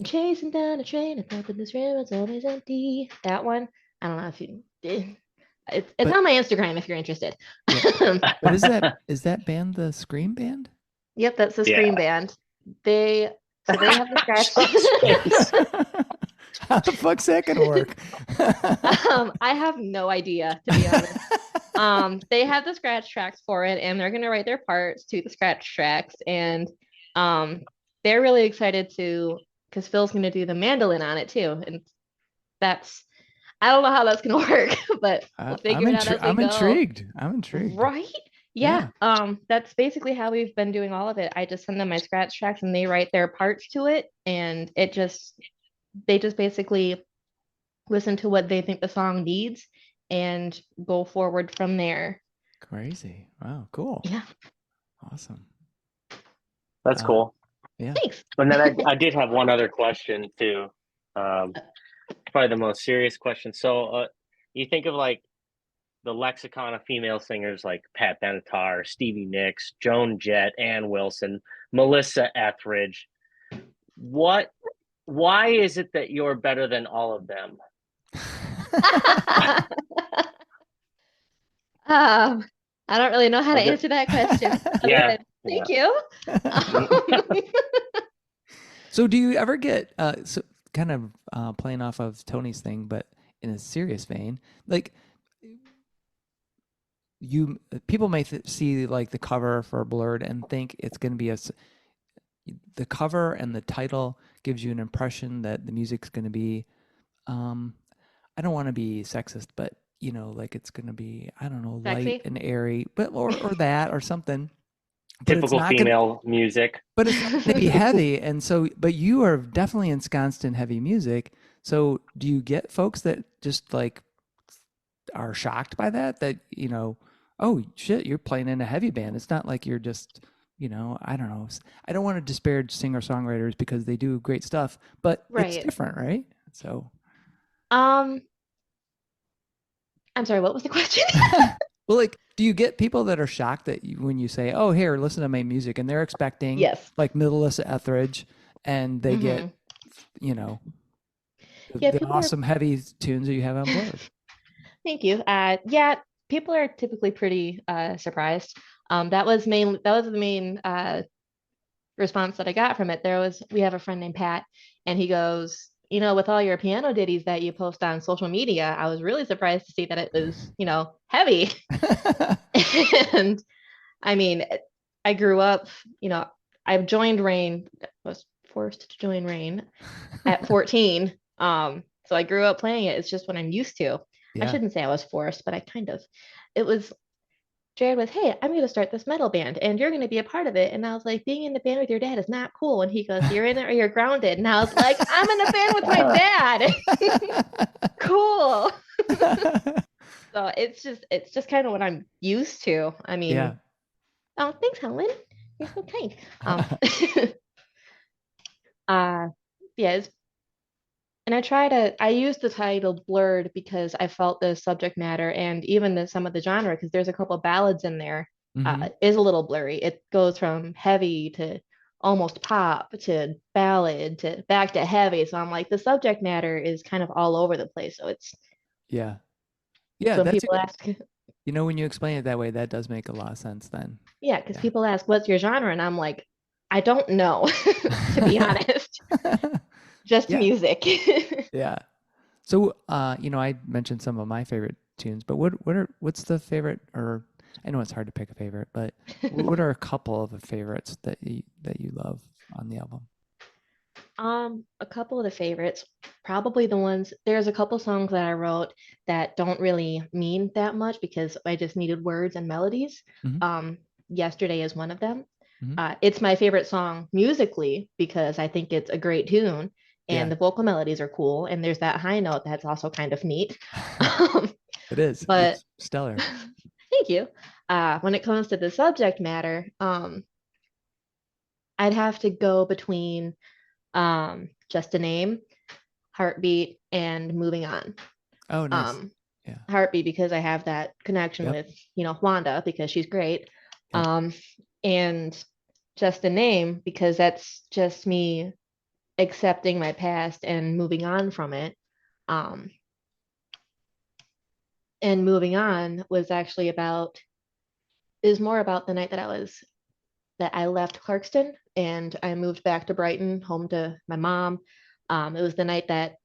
chasing down a train and hoping this railroad's always empty. That one. I don't know if you it's on my Instagram if you're interested. Yeah. But is that band the Scream Band? Yep, that's the Scream Band. They have the scratch. How the fuck's that gonna work? I have no idea, to be honest. They have the scratch tracks for it, and they're gonna write their parts to the scratch tracks, and they're really excited because Phil's gonna do the mandolin on it too, and I don't know how that's gonna work, but we'll figure it out as we go. I'm intrigued. Right? Yeah. That's basically how we've been doing all of it. I just send them my scratch tracks, and they write their parts to it, and they just basically listen to what they think the song needs and go forward from there. Crazy. Wow, cool. Yeah. Awesome. That's cool. Yeah. Thanks. And then I did have one other question too. Probably the most serious question. So you think of like the lexicon of female singers like Pat Benatar, Stevie Nicks, Joan Jett, Ann Wilson, Melissa Etheridge. Why is it that you're better than all of them? I don't really know how to I guess- answer that question. Other Yeah, than, thank you. So do you ever get kind of playing off of Tony's thing, but in a serious vein, like people may see like the cover for Blurred and think it's going to be the cover and the title gives you an impression that the music's going to be um I don't want to be sexist, but like it's going to be, I don't know, light Sexy. and airy, but or that or something. But it's typical not going to female music. but it's not going to be heavy. And so, but you are definitely ensconced in heavy music. So do you get folks that just like are shocked by that? That, oh shit, you're playing in a heavy band. It's not like you're just, I don't know. I don't want to disparage singer songwriters because they do great stuff, but it's Right. different, right? So, I'm sorry, what was the question? well, like, do you get people that are shocked that when you say, "Oh, here, listen to my music," and they're expecting Yes. like Melissa Etheridge, and they get, Mhm. Yeah, the people are. awesome heavy tunes that you have on Blurred. Thank you. Yeah, people are typically pretty surprised. That was the main response that I got from it. We have a friend named Pat, and he goes, with all your piano ditties that you post on social media, I was really surprised to see that it was, heavy. And I mean, I grew up, I've joined Rain, was forced to join Rain at 14. So I grew up playing it. It's just what I'm used to. I Yeah. shouldn't say I was forced, but it was Jared was, hey, I'm going to start this metal band and you're going to be a part of it. And I was like, being in the band with your dad is not cool. And he goes, you're in it or you're grounded. And I was like, I'm in the band with my dad. Cool. So it's just kind of what I'm used to. I mean, Yeah. oh, thanks, Helen. You're so kind. Yeah, and I use the title Blurred because I felt the subject matter and even some of the genre, because there's a couple ballads in there, Mhm. is a little blurry. It goes from heavy to almost pop to ballad to back to heavy. So I'm like, the subject matter is kind of all over the place. So Yeah. Yeah, so when that's a people good, ask, when you explain it that way, that does make a lot of sense then. yeah, because Yeah. people ask, what's your genre? And I'm like, I don't know, to be honest, just Yeah. music. Yeah. So, I mentioned some of my favorite tunes, but what's the favorite, or I know it's hard to pick a favorite, but what are a couple of the favorites that you love on the album? A couple of the favorites, probably there's a couple songs that I wrote that don't really mean that much because I just needed words and melodies. Mhm. Yesterday is one of them. Mhm. It's my favorite song musically because I think it's a great tune and Yeah. the vocal melodies are cool. And there's that high note that's also kind of neat. Um, It is. but It's stellar. thank you. When it comes to the subject matter, I'd have to go between Just a Name, Heartbeat, and Moving On. Oh, nice. Um, Yeah. Heartbeat because I have that connection Yep. with, Wanda because she's great. Yep. And Just a Name because that's just me accepting my past and moving on from it. Um, and Moving On was actually is more about the night that I left Clarkston and I moved back to Brighton, home to my mom. It was the night that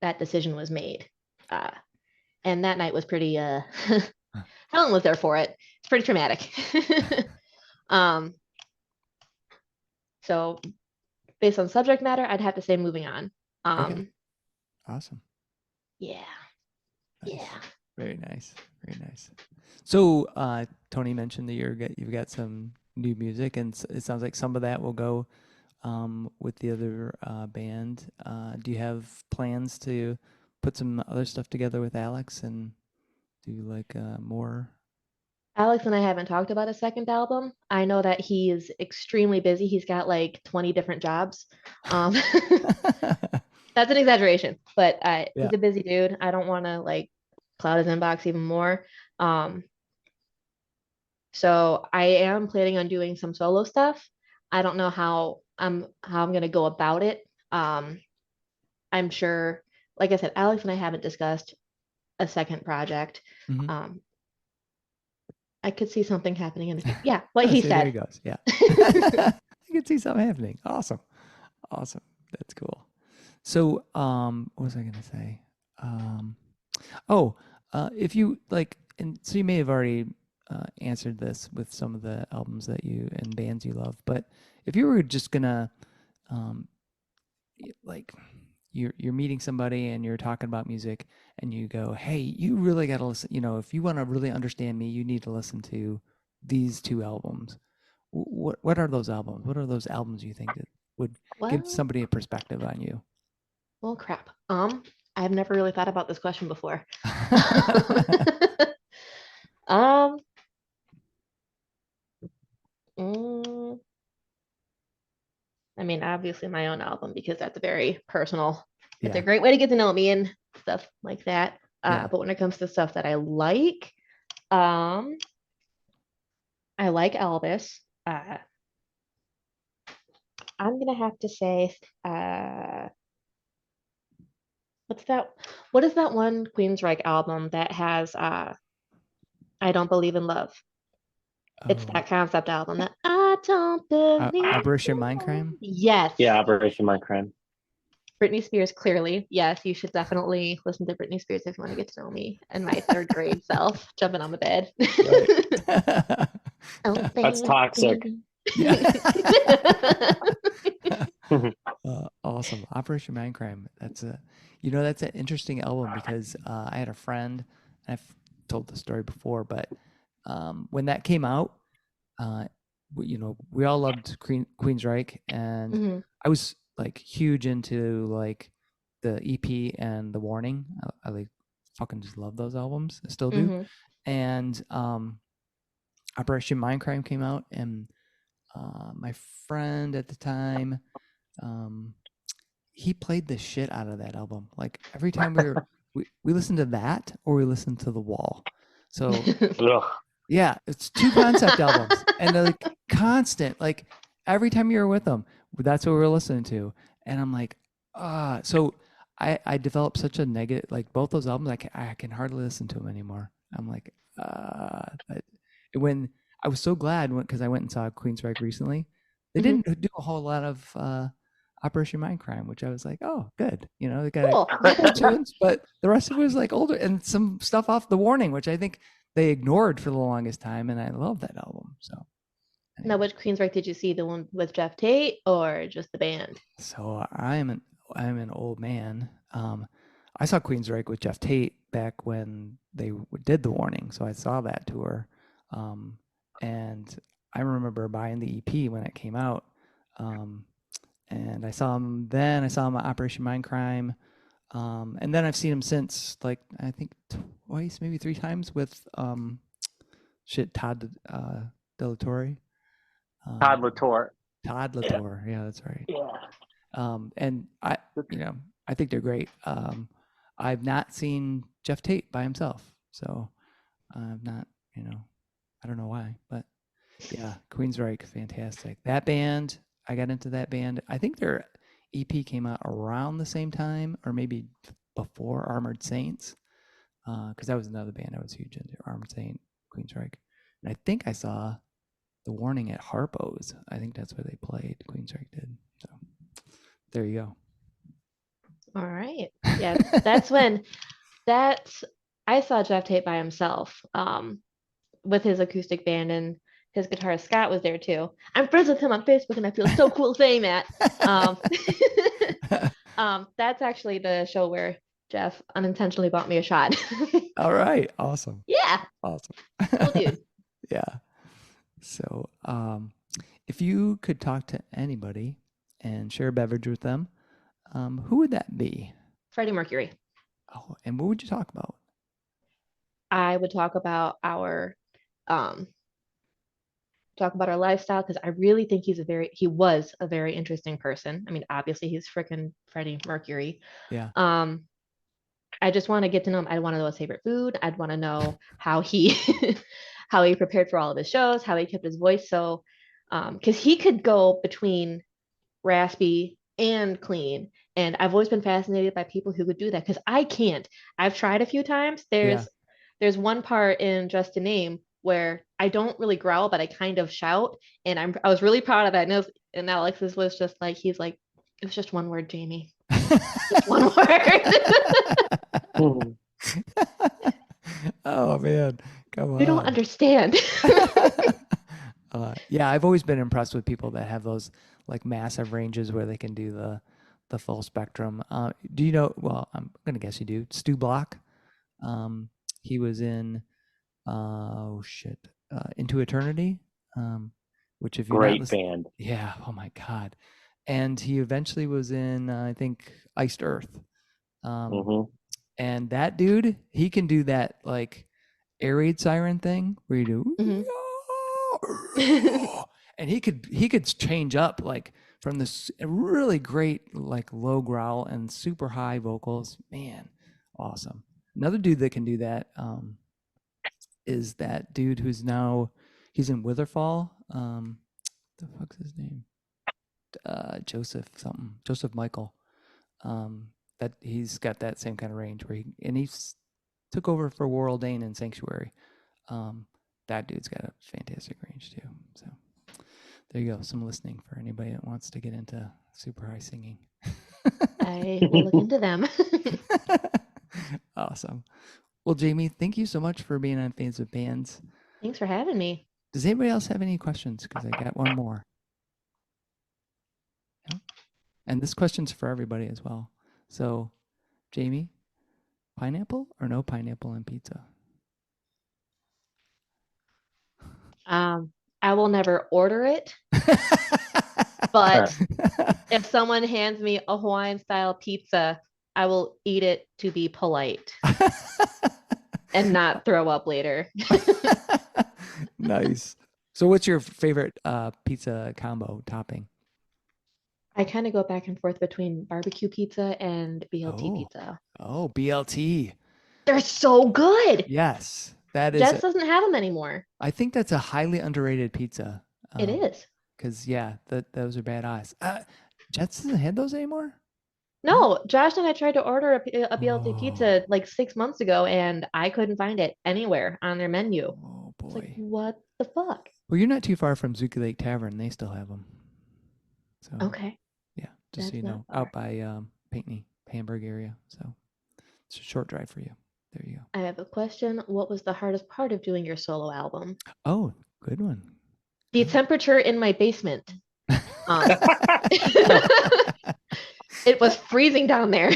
that decision was made. Uh, and that night was pretty Helen was there for it. It's pretty traumatic. um so based on subject matter, I'd have to say Moving On. Okay. um Awesome. yeah. Nice. Yeah. Very nice. Very nice. So, Tony mentioned that you've got some new music, and it sounds like some of that will go with the other band. Do you have plans to put some other stuff together with Alex and do like more? Alex and I haven't talked about a second album. I know that he is extremely busy. He's got like 20 different jobs. um that's an exaggeration, but Yeah. he's a busy dude. I don't want to like cloud his inbox even more. um So I am planning on doing some solo stuff. I don't know how I'm gonna go about it. I'm sure, like I said, Alex and I haven't discussed a second project. Hmm. Um, I could see something happening in the future. Yeah, what Oh, he see, there he said. goes. Yeah. I could see something happening. Awesome. Awesome. That's cool. So, what was I going to say? Um, oh, if you like, and so you may have already answered this with some of the albums that you and bands you love, but if you were just gonna, um, like, you're meeting somebody and you're talking about music, and you go, "Hey, you really got to listen. You know, if you want to really understand me, you need to listen to these two albums." What are those albums? What are those albums you think that would give Well, somebody a perspective on you? well, crap. I've never really thought about this question before. Um, mm, I mean, obviously my own album because that's very personal. It's a Yeah, great way to get to know me and stuff like that. yeah. But when it comes to stuff that um, I like Elvis. I'm gonna have to say, what's that? What is that one Queensryche album that has I Don't Believe in Love? It's Oh, that concept album that I don't believe Operation in love. Mindcrime. Yes. Yeah, Operation Mindcrime. Britney Spears, clearly. Yes, you should definitely listen to Britney Spears if you want to get to know me and my third grade self jumping on the bed. Right. Oh, That's toxic. baby. Yeah. Awesome. Operation Mindcrime. That's that's an interesting album because I had a friend. I've told the story before, but when that came out, uh, we all loved Queensryche, and Mhm, I was like huge into like the EP and the Warning. I like fucking just love those albums. I still do. mhm. And Operation Mindcrime came out, and my friend at the time, um, he played the shit out of that album. Like every time we listened to that or we listened to The Wall. So Ugh. yeah, it's two concept albums, and they're like constant. Like every time you were with them, that's what we were listening to, and I'm like, So I developed such a negative. Like both those albums, I can hardly listen to them anymore. I'm like, when I was so glad because I went and saw Queensryche recently. They Mhm. didn't do a whole lot of Operation Mindcrime, which I was like, oh, good. They got Cool. a couple tunes, but the rest of it was like older and some stuff off The Warning, which I think they ignored for the longest time, and I love that album. So Now, anyway, which Queensryche did you see? The one with Jeff Tate or just the band? so I'm an old man. I saw Queensryche with Jeff Tate back when they did The Warning, so I saw that tour, and I remember buying the EP when it came out, and I saw him then. I saw him at Operation Mindcrime, and then I've seen him since, like I think twice, maybe three times with Todd Delatorre. Todd Um, Latour. Todd Yeah. Latour, yeah, that's right. Yeah. And I think they're great. I've not seen Jeff Tate by himself, so I've not, I don't know why, but yeah, Queensryche, fantastic. That band, I got into that band. I think their EP came out around the same time, or maybe before Armored Saints, because that was another band I was huge into, Armored Saint, Queensryche, and I think I saw The Warning at Harpo's. I think that's where they played. Queensryche did. So there you go. All right. Yeah, that's when I saw Jeff Tate by himself, with his acoustic band, and his guitarist Scott was there too. I'm friends with him on Facebook and I feel so cool saying that. Um, that's actually the show where Jeff unintentionally bought me a shot. All right. Awesome. Yeah, Awesome. cool dude. Yeah. So, if you could talk to anybody and share a beverage with them, who would that be? Freddie Mercury. Oh, and what would you talk about? I would um talk about our lifestyle because I really think he was a very interesting person. I mean, obviously he's freaking Freddie Mercury. Yeah. I just want to get to know him. I want to know his favorite food. I'd want to know how he how he prepared for all of his shows, how he kept his voice so because he could go between raspy and clean. And I've always been fascinated by people who could do that because I can't. I've tried a few times. Yeah. There's one part in Just a Name where I don't really growl, but I kind of shout. And I was really proud of that. And Alex's was just like, he's like, it was just one word, Jaimi. Just one word. Oh man, come on. You don't understand. Yeah, I've always been impressed with people that have those like massive ranges where they can do the full spectrum. Do you know? Well, I'm gonna guess you do. Stu Block. He was in Into Eternity. Which if you're not Great band. yeah, oh my God. And he eventually was in I think Iced Earth. And that dude, he can do that like air raid siren thing where you do and he could change up like from this really great like low growl and super high vocals. Man, awesome. Another dude that can do that is that dude who's now he's in Witherfall. The fuck's his name? Joseph Michael. That he's got that same kind of range where he's took over for Warrel Dane in Sanctuary. That dude's got a fantastic range too. So there you go. Some listening for anybody that wants to get into super high singing. I will look into them. Awesome. Well, Jaimi, thank you so much for being on Fans with Bands. Thanks for having me. Does anybody else have any questions? Because I got one more. Yeah. And this question's for everybody as well. So, Jaimi, pineapple or no pineapple in pizza? I will never order it, but if someone hands me a Hawaiian style pizza, I will eat it to be polite and not throw up later. Nice. So what's your favorite pizza combo topping? I kind of go back and forth between barbecue pizza and BLT pizza. Oh, BLT. They're so good. Yes. That is. Jets doesn't have them anymore. I think that's a highly underrated pizza. It is. Because, yeah, those are bad eyes. Jets doesn't have those anymore? No, Josh and I tried to order a BLT pizza like 6 months ago, and I couldn't find it anywhere on their menu. Oh, boy. It's like, what the fuck? Well, you're not too far from Zuki Lake Tavern. They still have them. So, okay. Yeah, just so you know, out by Pinckney, Hamburg area. So it's a short drive for you. There you go. I have a question. What was the hardest part of doing your solo album? Oh, good one. The temperature in my basement. It was freezing down there.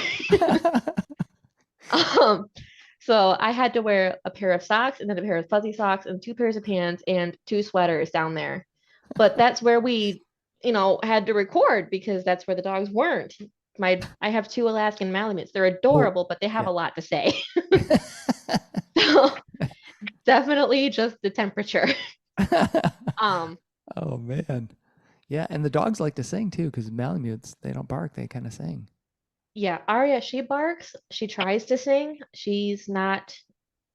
So I had to wear a pair of socks and then a pair of fuzzy socks and 2 pairs of pants and 2 sweaters down there. But that's where we, had to record because that's where the dogs weren't. I have 2 Alaskan Malamutes. They're adorable, but they have a lot to say. So definitely just the temperature. Oh man. Yeah, and the dogs like to sing too, because Malamutes, they don't bark, they kind of sing. Yeah, Arya, she barks. She tries to sing. She's not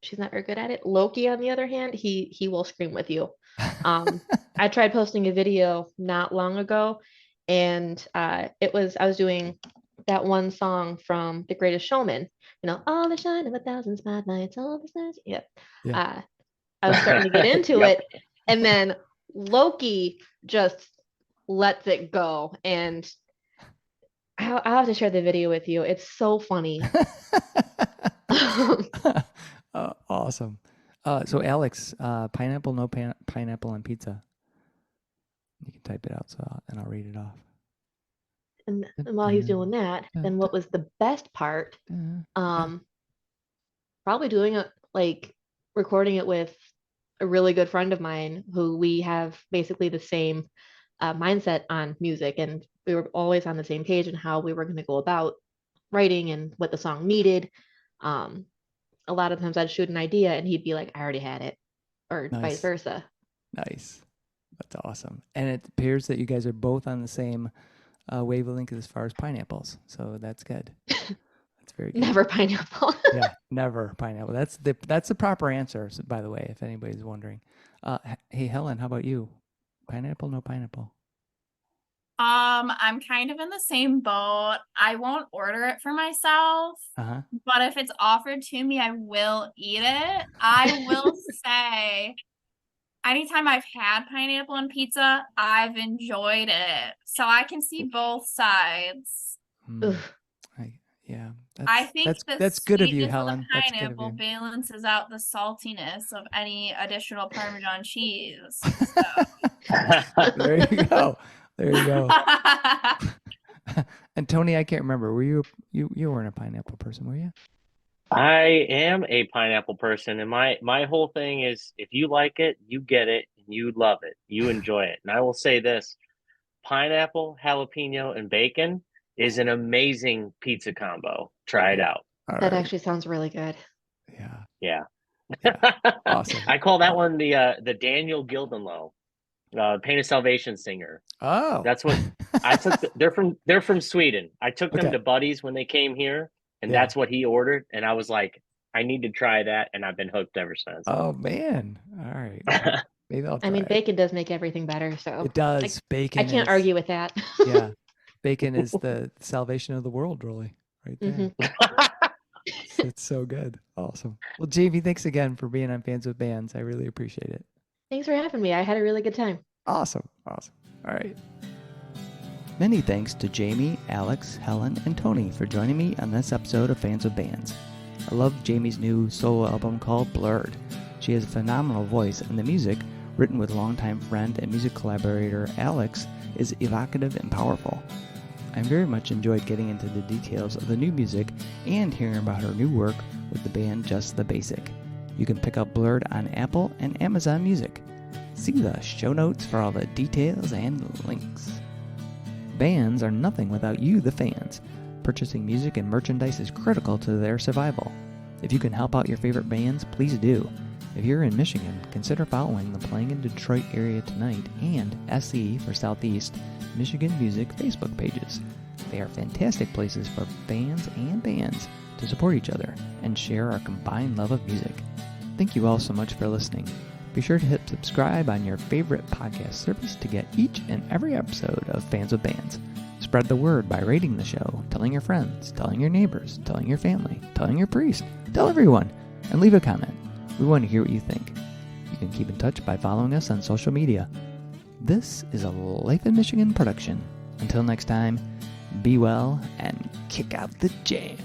very good at it. Loki, on the other hand, he will scream with you. I tried posting a video not long ago, and I was doing that one song from The Greatest Showman. All the shine of 1,000 spotlights, all the stars. Yep. Yeah. I was starting to get into it, and then Loki just lets it go, and I'll have to share the video with you. It's so funny. Awesome. So Alex, pineapple, no pineapple on pizza. You can type it out and I'll read it off. And while he's doing that, then what was the best part? Probably doing it, like recording it with a really good friend of mine who we have basically the same mindset on music, and we were always on the same page in how we were going to go about writing and what the song needed. A lot of times I'd shoot an idea and he'd be like, I already had it, or vice versa. Nice. That's awesome. And it appears that you guys are both on the same wavelength as far as pineapples. So that's good. That's very good. Never pineapple. Yeah, never pineapple. That's the proper answer, by the way, if anybody's wondering. Hey, Helen, how about you? Pineapple, no pineapple? I'm kind of in the same boat. I won't order it for myself, but if it's offered to me, I will eat it. I will say anytime I've had pineapple on pizza, I've enjoyed it. So I can see both sides. Ugh. Yeah, I think the that's good of you, sweetness of the Helen. That's good of pineapple you. balances out the saltiness of any additional Parmesan cheese. So. There you go. There you go. And Tony, I can't remember. Were you weren't a pineapple person, were you? I am a pineapple person, and my whole thing is if you like it, you get it, and you love it, you enjoy it. And I will say this: pineapple, jalapeno, and bacon is an amazing pizza combo. Try it out. All That right. actually sounds really good. Yeah. Yeah. Awesome. I call that one the Daniel Gildenlow, Pain of Salvation singer. Oh. That's what I took. They're from Sweden. I took them Okay. to Buddy's when they came here, and Yeah. that's what he ordered. And I was like, I need to try that, and I've been hooked ever since. Oh man. All right. Maybe I'll try I mean, it. bacon does make everything better, so It does. Bacon. I can't argue with that. Yeah. Bacon is the salvation of the world, really. Right there. Mhm. It's so good. Awesome. Well, Jaimi, thanks again for being on Fans with Bands. I really appreciate it. Thanks for having me. I had a really good time. Awesome. Awesome. All right. Many thanks to Jaimi, Alex, Helen, and Tony for joining me on this episode of Fans with Bands. I love Jaimi's new solo album called Blurred. She has a phenomenal voice, and the music, written with longtime friend and music collaborator Alex, is evocative and powerful. I very much enjoyed getting into the details of the new music and hearing about her new work with the band Just the Basic. You can pick up Blurred on Apple and Amazon Music. See the show notes for all the details and links. Bands are nothing without you, the fans. Purchasing music and merchandise is critical to their survival. If you can help out your favorite bands, please do. If you're in Michigan, consider following the Playing in Detroit Area Tonight and SE for Southeast Michigan Music Facebook pages. They are fantastic places for fans and bands to support each other and share our combined love of music. Thank you all so much for listening. Be sure to hit subscribe on your favorite podcast service to get each and every episode of Fans with Bands. Spread the word by rating the show, telling your friends, telling your neighbors, telling your family, telling your priest, tell everyone, and leave a comment. We want to hear what you think. You can keep in touch by following us on social media. This is a Life in Michigan production. Until next time, be well and kick out the jam.